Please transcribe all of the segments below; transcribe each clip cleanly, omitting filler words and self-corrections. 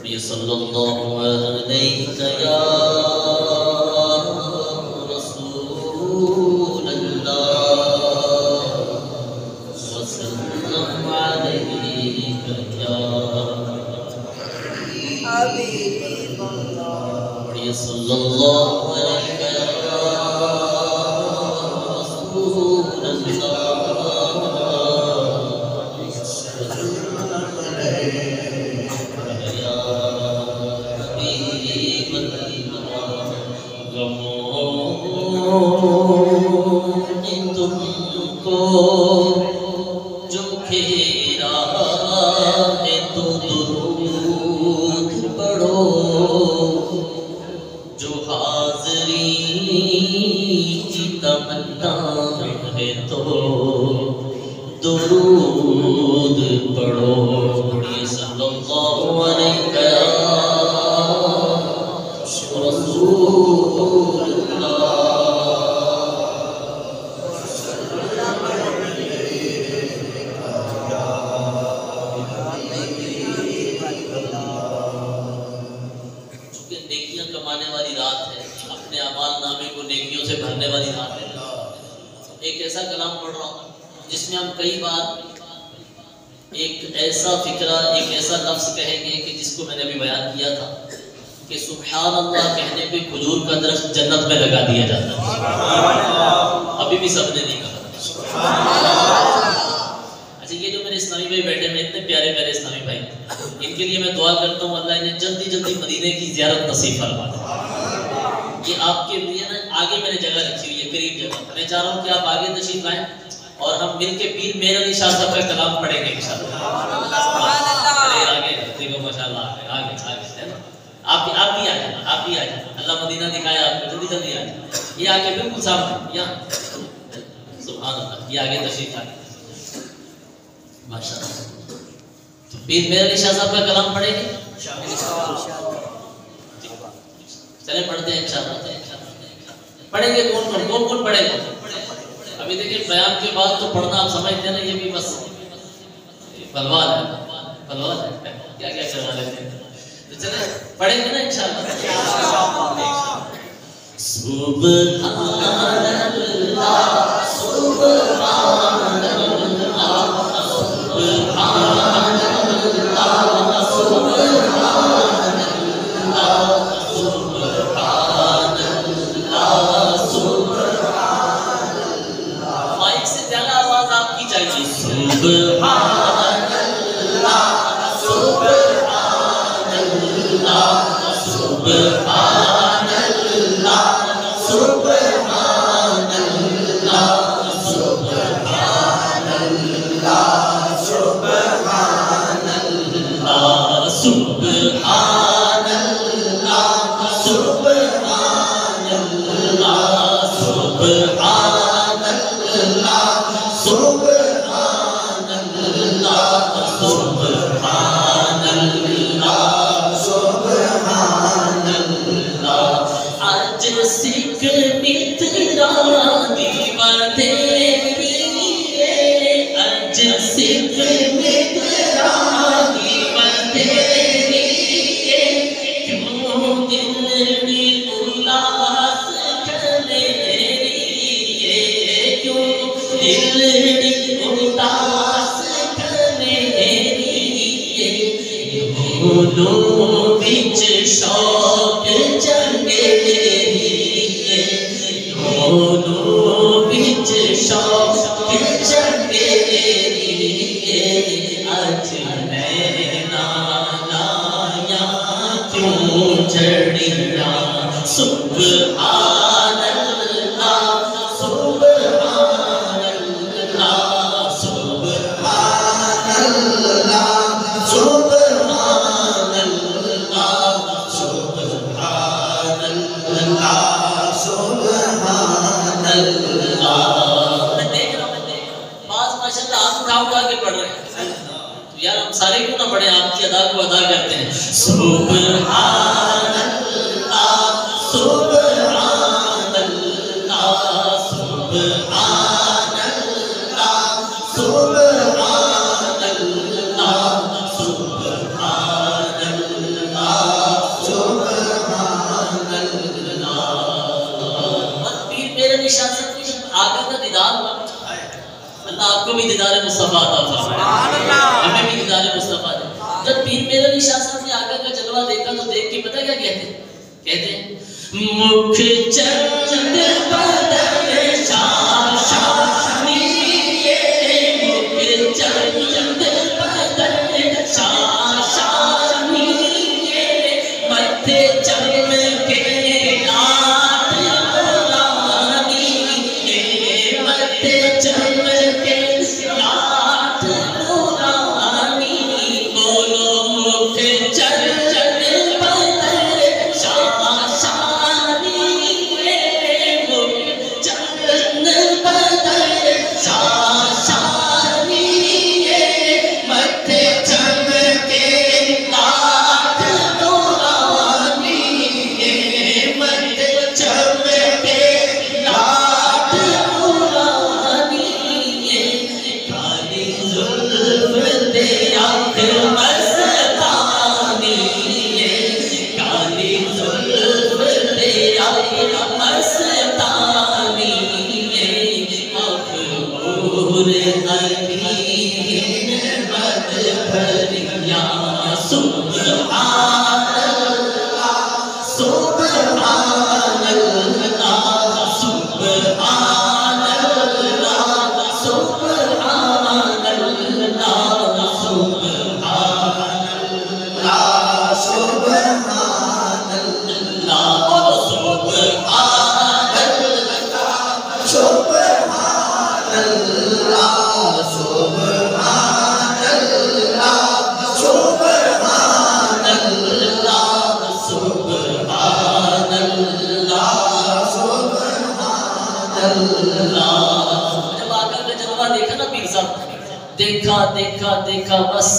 صلی اللہ علیہ یا رسول اللہ وسلم علیہ یا حبیب اللہ صلی اللہ علیہ یا رسول اللہ تم کو جو گھیرا ہے تو درود پڑھو، جو حاضری کی تمنا ہے تو درود پڑھو۔ صلی اللہ علیہ رسول اللہ بھرنے والی رات ہے۔ ایک ایسا کلام پڑھ رہا ہوں جس میں ہم کئی بار ایک ایسا فکرہ، ایک ایسا لفظ کہیں گے کہ جس کو میں نے ابھی بیان کیا تھا کہ سبحان اللہ کہنے پہ کھجور کا درخت جنت میں لگا دیا جاتا ہے۔ ابھی بھی سب نے نہیں کہا۔ اچھا، یہ جو میرے اسلامی بھائی بیٹھے ہیں اتنے پیارے پیارے اسلامی بھائی، ان کے لیے میں دعا کرتا ہوں اللہ انہیں جلدی جلدی مدینے کی زیارت نصیب فرما دے۔ یہ آپ کے لیے نا آگے میں نے جگہ رکھی ہوئی ہے، قریب جگہ۔ میں چاہ رہا ہوں کہ آپ آگے تشریف لائیں اور ہم مل کے پیر میر علی شاہ صاحب کا کلام پڑھیں گے انشاءاللہ۔ آگے دیکھو ماشاءاللہ آگے آگے ہے نا۔ آپ بھی آ جائیں، آپ بھی آ جائیں۔ اللہ مدینہ دکھایا آپ کو، جلدی جلدی آ جائیں۔ یہ آگے بالکل سامنے یہاں، سبحان اللہ، یہ آگے تشریف لائیں ماشاءاللہ۔ تو پیر میر علی شاہ صاحب کا کلام پڑھیں گے چلیں پڑھتے ہیں انشاءاللہ۔ پڑھیں گے کون پڑھے گا؟ ابھی دیکھیں بیان کے بعد تو پڑھنا آپ سمجھتے ہیں نا، یہ بھی بس پلوان ہے کیا کیا کروا لیتے ہیں۔ تو چلیں پڑھیں گے نا انشاءاللہ۔ سبحان اللہ سبحان اللہ سبحان یار ہم سارے کیوں نہ پڑھیں، آپ کی ادا کو ادا کرتے ہیں۔ سبحان اللہ سبحان اللہ سبحان اللہ سبحان اللہ سبحان اللہ भी दीदार मुस्तफा अता फरमाए, हमें भी दीदार मुस्तफा दे। जब पीर मेरे अली शाह साहब ने आका का जलवा देखा तो देख के पता क्या कहते हैं मुख चंद बदन शाशानी, मुख चंद बदन शाशानी, मथे चमके लाट नूरानी, मथे चमके लाट नूरानी, बोलो मुख चंद बदन शाशानी, मुख चंद बदन शाशानी, मथे चमके लाट नूरानी, मथे चमके लाट नूरानी, काली जुल्फ दे आँख मस्तानी, काली जुल्फ दे आँख मस्तानी, मखबूर अमीन मद भरिया, सुब्हान अल्लाह, सुब्हान अल्लाह, सुब्हान अल्लाह, सुब्हान अल्लाह, सुब्हान अल्लाह, सुब्हान अल्लाह, बोलो सुब्हान अल्लाह, सुब्हान अल्लाह, सुब्हान अल्लाह, सुब्हान अल्लाह, सुब्हान अल्लाह, सुब्हान अल्लाह। जब आका का जलवा देखा ना पीर साहब, देखा देखा देखा बस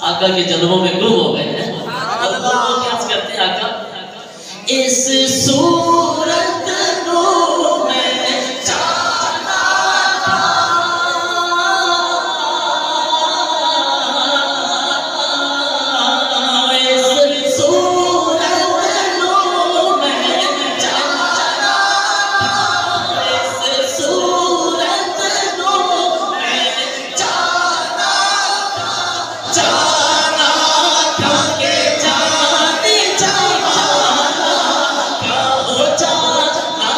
आका के जलवों में गुम हो गए हैं। और वो क्या करते हैं आका, इस सूरत नूर में जाना था, इस सूरत नूर में जाना था, इस सूरत नूर में जाना था, जाना था के जाने जाना था, हो जाना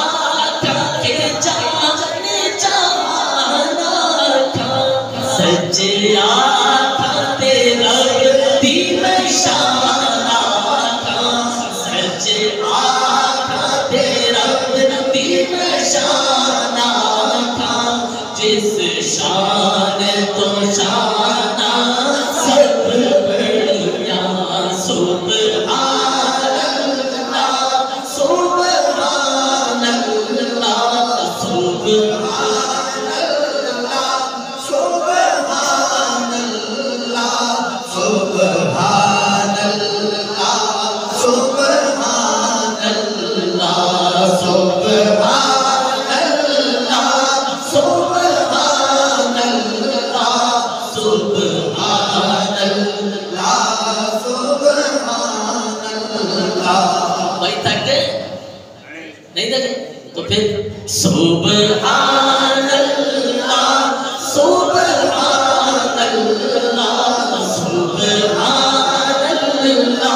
था के जाने जाना था, सजिया था तेरा दीन शाना था, सजिया था तेरा दीन शाना था, जिस शान तो शाना सब बढ़िया, सुब्हान अल्लाह, सुब्हान अल्लाह, सुब्हान अल्लाह, सुब्हान अल्लाह, सुब्हान अल्लाह, सुब्हान अल्लाह, सुब्हान अल्लाह, सुब्हान अल्लाह, सुब्हान अल्लाह, सुब्हान अल्लाह। भाई थक गए? नहीं थके? तो फिर सुब्हान अल्लाह, सुब्हान अल्लाह, सुब्हान अल्लाह,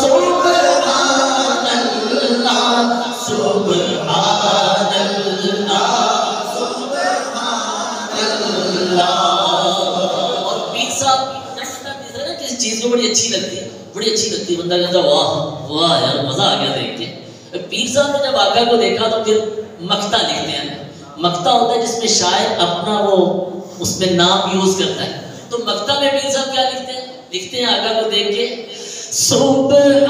सुब्हान अल्लाह, सुब्हान अल्लाह, सुब्हान अल्लाह। और पीर साहब ना किसी चीज को बड़ी अच्छी लगती है, बड़ी अच्छी लगती है, बंदा कहता वाह वाह यार मजा आ गया देख के। पीर साहब ने जब आका को देखा तो फिर मक्ता लिखते हैं, मक्ता होता है जिसमें शायर अपना वो उसमें नाम यूज करता है, तो मक्ता में पीर साहब क्या लिखते हैं? लिखते हैं आका को देख के, सुब्हान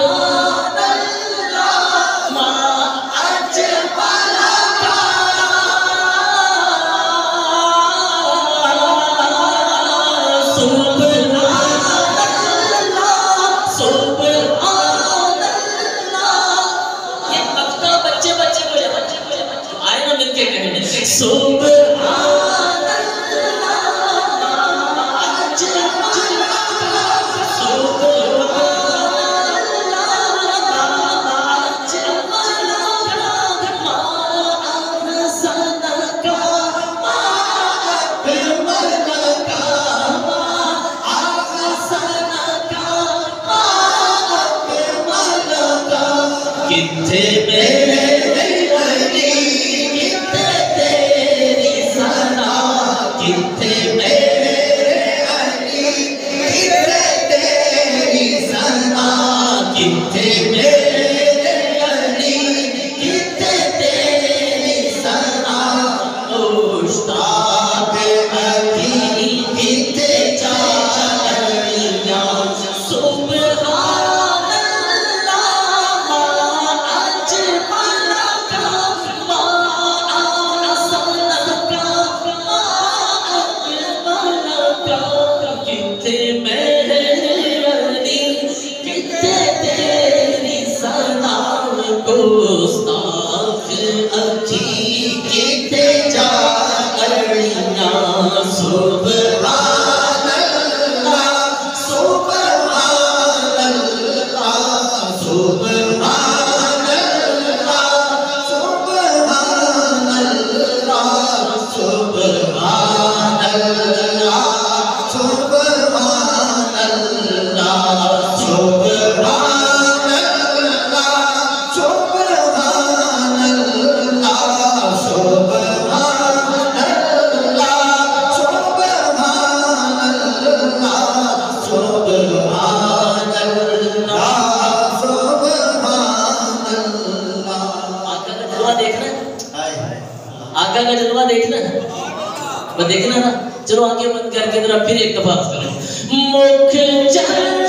अल्लाह मा अजमला का, सुब्हान अल्लाह, सुब्हान अल्लाह। ये मक्ता बच्चे बच्चे को आए ना मिलके कहने, सुब्हान अल्लाह, किथे मेरे अली किथे तेरी सना किथे मेरे अली किथे तेरी सना किथे मेरे अली किथे तेरी सना मुश्ताक अली किथे जालियां सुभान अल्लाह आज मलका मा असलका मा मलका किथे मेरे अली किथे तेरी सना गुस्ताख अखी किथे जालियां सुभान अल्लाह सुभान अल्लाह सुभान अल्लाह सुभान अल्लाह सुभान अल्लाह सुभान अल्लाह सुभान अल्लाह सुभान अल्लाह सुभान अल्लाह सुभान अल्लाह सुभान अल्लाह सुभान अल्लाह। आका का जलवा देखना है, आका का जलवा देखना है, वो देखना ना। चलो आंखें बंद करके जरा फिर एक दफा करो मुख चल